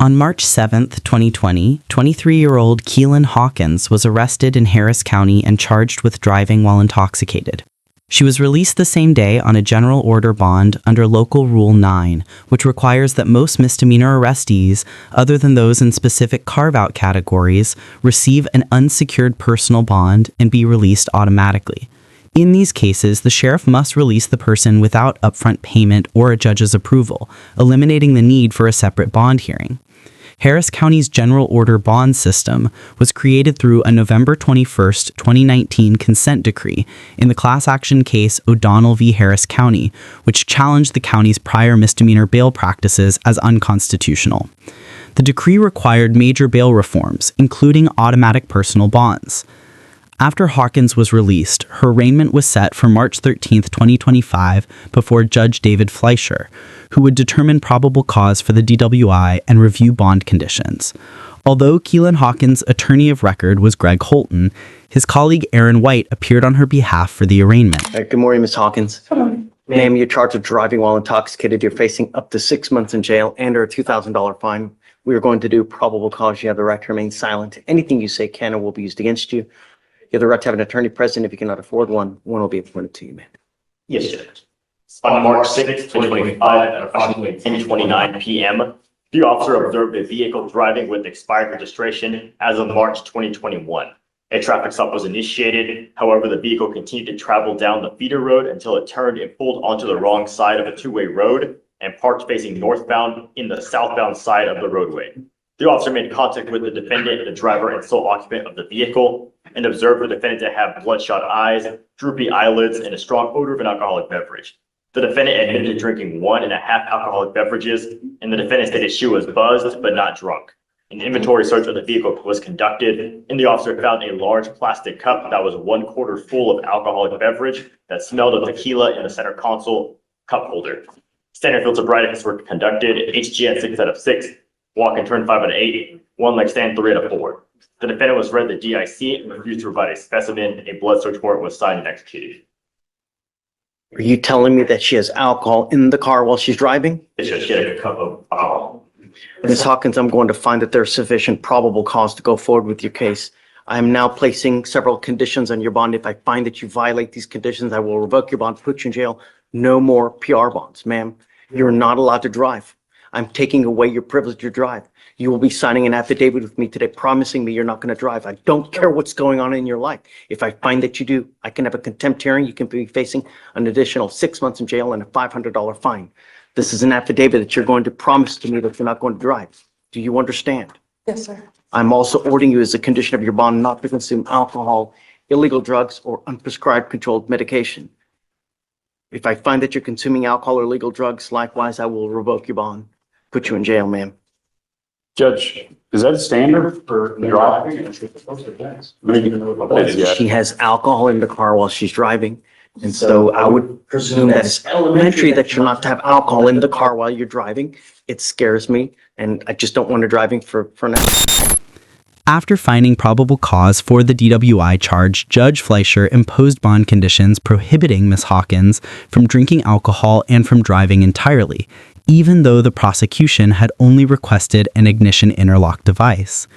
On March 7, 2020, 23-year-old Keelan Hawkins was arrested in Harris County and charged with driving while intoxicated. She was released the same day on a general order bond under Local Rule 9, which requires that most misdemeanor arrestees, other than those in specific carve-out categories, receive an unsecured personal bond and be released automatically. In these cases, the sheriff must release the person without upfront payment or a judge's approval, eliminating the need for a separate bond hearing. Harris County's general order bond system was created through a November 21, 2019 consent decree in the class action case O'Donnell v. Harris County, which challenged the county's prior misdemeanor bail practices as unconstitutional. The decree required major bail reforms, including automatic personal bonds. After Hawkins was released, her arraignment was set for March 13, 2025, before Judge David Fleischer, who would determine probable cause for the DWI and review bond conditions. Although Keelan Hawkins' attorney of record was Greg Holton, his colleague Aaron White appeared on her behalf for the arraignment. Good morning, Ms. Hawkins. Ma'am, you're charged with driving while intoxicated. You're facing up to 6 months in jail and or a $2,000 fine. We are going to do probable cause. You have the right to remain silent. Anything you say can or will be used against you. You have the right to have an attorney present. If you cannot afford one will be appointed to you, ma'am. Yes, Judge. On March 6, 2025, at approximately 10:29 p.m., the officer observed a vehicle driving with expired registration as of March 2021. A traffic stop was initiated. However, the vehicle continued to travel down the feeder road until it turned and pulled onto the wrong side of a two-way road and parked facing northbound in the southbound side of the roadway. The officer made contact with the defendant, the driver, and sole occupant of the vehicle, and observed the defendant to have bloodshot eyes, droopy eyelids, and a strong odor of an alcoholic beverage. The defendant admitted to drinking 1.5 alcoholic beverages, and the defendant stated she was buzzed but not drunk. An inventory search of the vehicle was conducted, and the officer found a large plastic cup that was 1/4 full of alcoholic beverage that smelled of tequila in the center console cup holder. Standard field sobriety were conducted, HGN 6 out of 6, walk and turn 5 out of 8, one leg stand 3 out of 4. The defendant was read the DIC and refused to provide a specimen. A blood search warrant was signed and executed. Are you telling me that she has alcohol in the car while she's driving? It's just get a cup of alcohol. Ms. Hawkins, I'm going to find that there's sufficient probable cause to go forward with your case. I am now placing several conditions on your bond. If I find that you violate these conditions, I will revoke your bond, put you in jail. No more PR bonds, ma'am. You're not allowed to drive. I'm taking away your privilege to drive. You will be signing an affidavit with me today promising me you're not going to drive. I don't care what's going on in your life. If I find that you do, I can have a contempt hearing. You can be facing an additional 6 months in jail and a $500 fine. This is an affidavit that you're going to promise to me that you're not going to drive. Do you understand? Yes, sir. I'm also ordering you as a condition of your bond not to consume alcohol, illegal drugs, or unprescribed controlled medication. If I find that you're consuming alcohol or illegal drugs, likewise, I will revoke your bond, put you in jail, ma'am. Judge, is that standard for driving? She has alcohol in the car while she's driving. And so I would presume that it's elementary that you're not to have alcohol in the car while you're driving. It scares me, and I just don't want her driving for now. After finding probable cause for the DWI charge, Judge Fleischer imposed bond conditions prohibiting Ms. Hawkins from drinking alcohol and from driving entirely, even though the prosecution had only requested an ignition interlock device.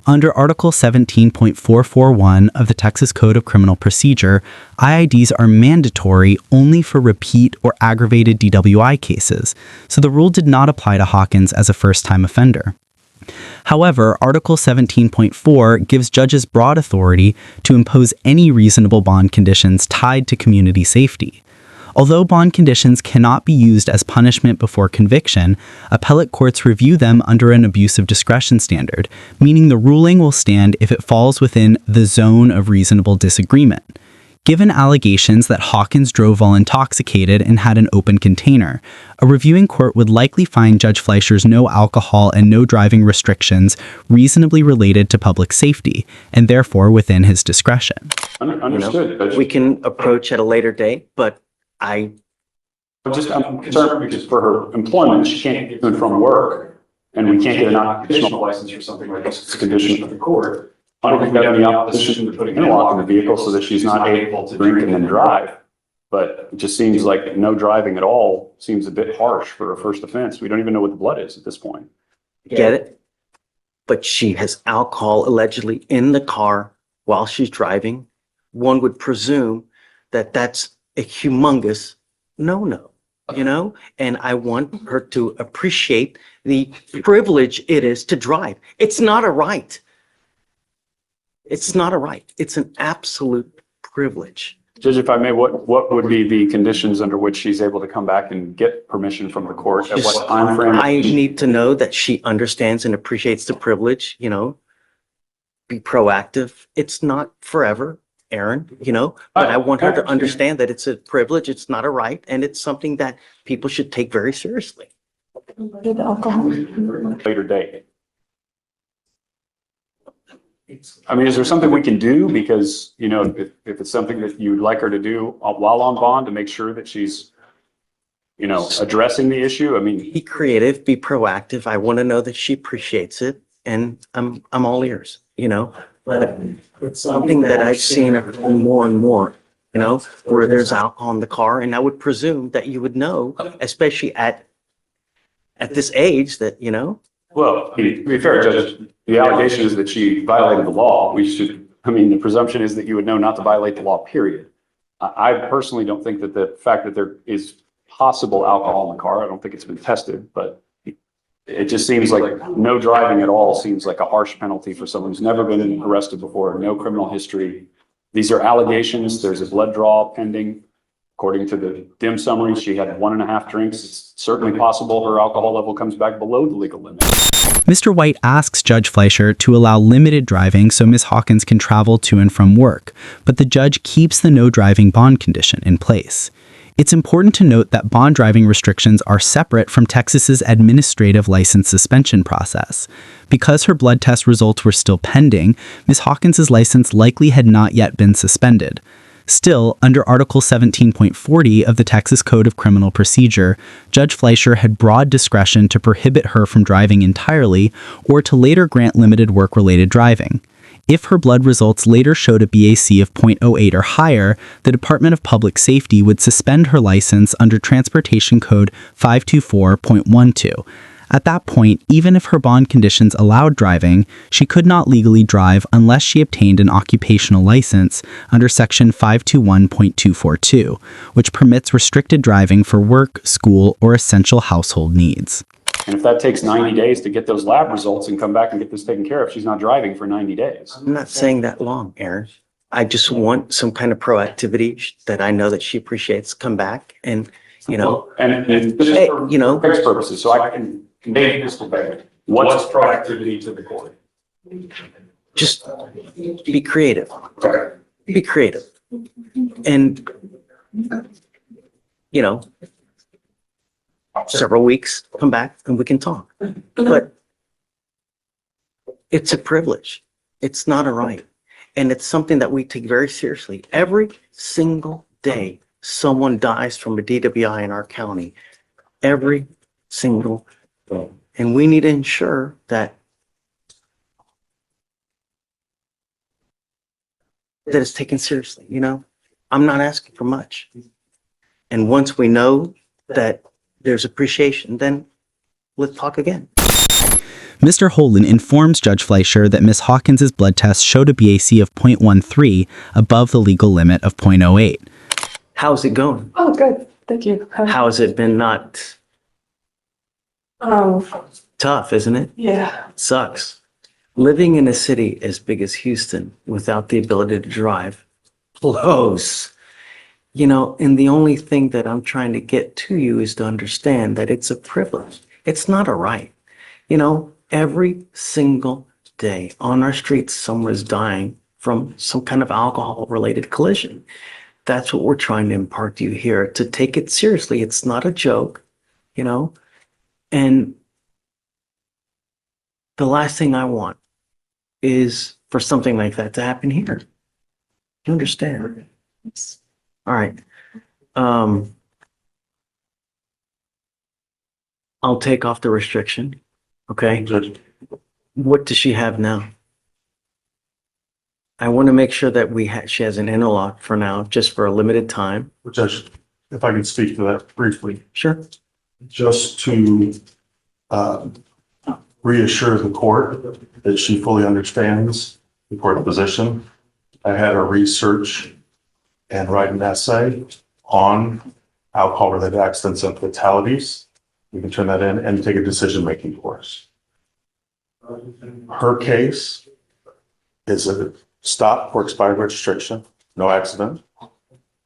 Under Article 17.441 of the Texas Code of Criminal Procedure, IIDs are mandatory only for repeat or aggravated DWI cases, so the rule did not apply to Hawkins as a first-time offender. However, Article 17.4 gives judges broad authority to impose any reasonable bond conditions tied to community safety. Although bond conditions cannot be used as punishment before conviction, appellate courts review them under an abuse of discretion standard, meaning the ruling will stand if it falls within the zone of reasonable disagreement. Given allegations that Hawkins drove while intoxicated and had an open container, a reviewing court would likely find Judge Fleischer's no alcohol and no driving restrictions reasonably related to public safety, and therefore within his discretion. Understood. We can approach at a later date, but I'm concerned because for her employment, she can't get to and from work, and we can't get an occupational license for something like this. It's a condition of the court. I don't think we have any opposition to putting an interlock in the vehicle so that she's not able to drink and then drive. But it just seems like no driving at all seems a bit harsh for a first offense. We don't even know what the blood is at this point. Get it? but she has alcohol allegedly in the car while she's driving, one would presume that that's a humongous no-no, you know? And I want her to appreciate the privilege it is to drive. It's not a right. It's not a right. It's an absolute privilege. Judge, if I may, what would be the conditions under which she's able to come back and get permission from the court? At what time frame? I need to know that she understands and appreciates the privilege, you know, be proactive. It's not forever, Aaron, you know, but I want her to understand that it's a privilege, it's not a right, and it's something that people should take very seriously. Later date. I mean, is there something we can do? Because, you know, if it's something that you'd like her to do while on bond to make sure that she's, you know, addressing the issue, I mean. Be creative, be proactive. I want to know that she appreciates it, and I'm all ears, you know? But it's something that I've seen more and more, you know, where there's alcohol in the car, and I would presume that you would know, especially at this age, that, you know. Well, to be fair, Judge, the allegation is that she violated the law. The presumption is that you would know not to violate the law, period. I personally don't think that the fact that there is possible alcohol in the car, I don't think it's been tested, but it just seems like no driving at all seems like a harsh penalty for someone who's never been arrested before, no criminal history. These are allegations. There's a blood draw pending. According to the dim summary, she had 1.5 drinks. It's certainly possible her alcohol level comes back below the legal limit. Mr. White asks Judge Fleischer to allow limited driving so Ms. Hawkins can travel to and from work, but the judge keeps the no driving bond condition in place. It's important to note that bond driving restrictions are separate from Texas's administrative license suspension process. Because her blood test results were still pending, Ms. Hawkins's license likely had not yet been suspended. Still, under Article 17.40 of the Texas Code of Criminal Procedure, Judge Fleischer had broad discretion to prohibit her from driving entirely or to later grant limited work-related driving. If her blood results later showed a BAC of 0.08 or higher, the Department of Public Safety would suspend her license under Transportation Code 524.12. At that point, even if her bond conditions allowed driving, she could not legally drive unless she obtained an occupational license under Section 521.242, which permits restricted driving for work, school, or essential household needs. And if that takes 90 days to get those lab results and come back and get this taken care of, she's not driving for 90 days. I'm not saying that long, Aaron. I just want some kind of proactivity that I know that she appreciates, come back and, you know. And just Hey, for you know. fixed purposes, so I can convey this debate. What's proactivity to the court? Just be creative. Okay. Be creative. And, you know, several weeks, come back and we can talk. But it's a privilege. It's not a right. And it's something that we take very seriously. Every single day, someone dies from a DWI in our county. Every single day. And we need to ensure that it's taken seriously, you know? I'm not asking for much. And once we know that there's appreciation, then let's talk again. Mr. Holden informs Judge Fleischer that Ms. Hawkins's blood test showed a BAC of 0.13 above the legal limit of 0.08. How's it going? Oh, good. Thank you. How has it been not tough, isn't it? Yeah. Sucks. Living in a city as big as Houston without the ability to drive blows. You know, and the only thing that I'm trying to get to you is to understand that it's a privilege. It's not a right. You know, every single day on our streets, someone is dying from some kind of alcohol-related collision. That's what we're trying to impart to you here, to take it seriously. It's not a joke, you know, and the last thing I want is for something like that to happen here. You understand? All right. I'll take off the restriction. Okay. What does she have now? I want to make sure that she has an interlock for now, just for a limited time. Judge, if I could speak to that briefly, Sure. just to reassure the court that she fully understands the court position. I had her research and write an essay on alcohol-related accidents and fatalities. We can turn that in and take a decision-making course. Her case is a stop for expired registration, no accident.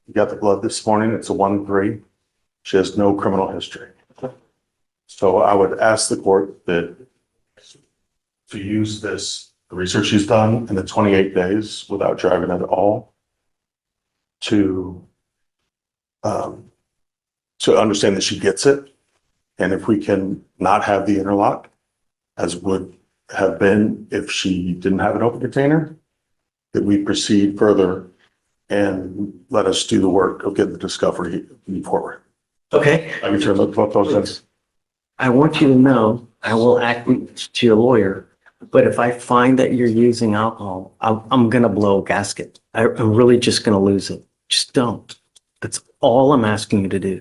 You got the blood this morning, it's a 1-3. She has no criminal history. So I would ask the court that to use this, the research she's done in the 28 days without driving at all to understand that she gets it. And if we can not have the interlock, as would have been if she didn't have an open container, that we proceed further and let us do the work of getting the discovery forward. Okay. I can turn both those in. I want you to know, I will act to your lawyer, but if I find that you're using alcohol, I'm going to blow a gasket. I'm really just going to lose it. Just don't. That's all I'm asking you to do.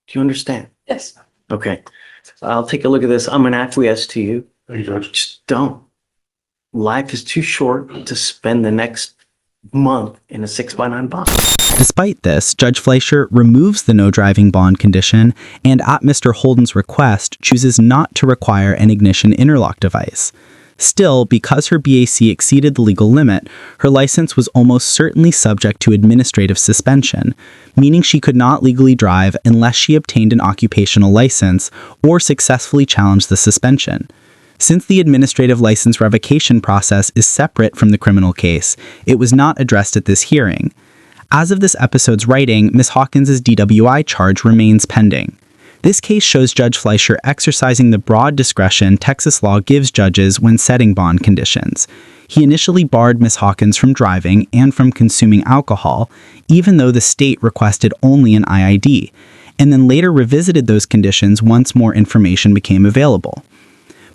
Do you understand? Yes. Okay. I'll take a look at this. I'm going to acquiesce to you. Thank you, Judge. Just don't. Life is too short to spend the next month in a 6x9 bond. Despite this, Judge Fleischer removes the no driving bond condition and, at Mr. Holden's request, chooses not to require an ignition interlock device. Still, because her BAC exceeded the legal limit, her license was almost certainly subject to administrative suspension, meaning she could not legally drive unless she obtained an occupational license or successfully challenged the suspension. Since the administrative license revocation process is separate from the criminal case, it was not addressed at this hearing. As of this episode's writing, Ms. Hawkins' DWI charge remains pending. This case shows Judge Fleischer exercising the broad discretion Texas law gives judges when setting bond conditions. He initially barred Ms. Hawkins from driving and from consuming alcohol, even though the state requested only an IID, and then later revisited those conditions once more information became available.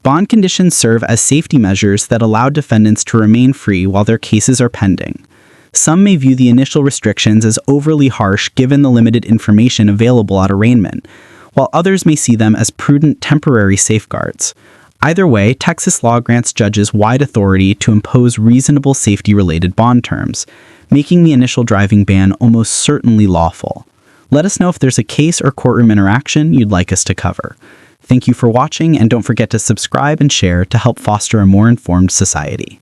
Bond conditions serve as safety measures that allow defendants to remain free while their cases are pending. Some may view the initial restrictions as overly harsh given the limited information available at arraignment, while others may see them as prudent temporary safeguards. Either way, Texas law grants judges wide authority to impose reasonable safety-related bond terms, making the initial driving ban almost certainly lawful. Let us know if there's a case or courtroom interaction you'd like us to cover. Thank you for watching, and don't forget to subscribe and share to help foster a more informed society.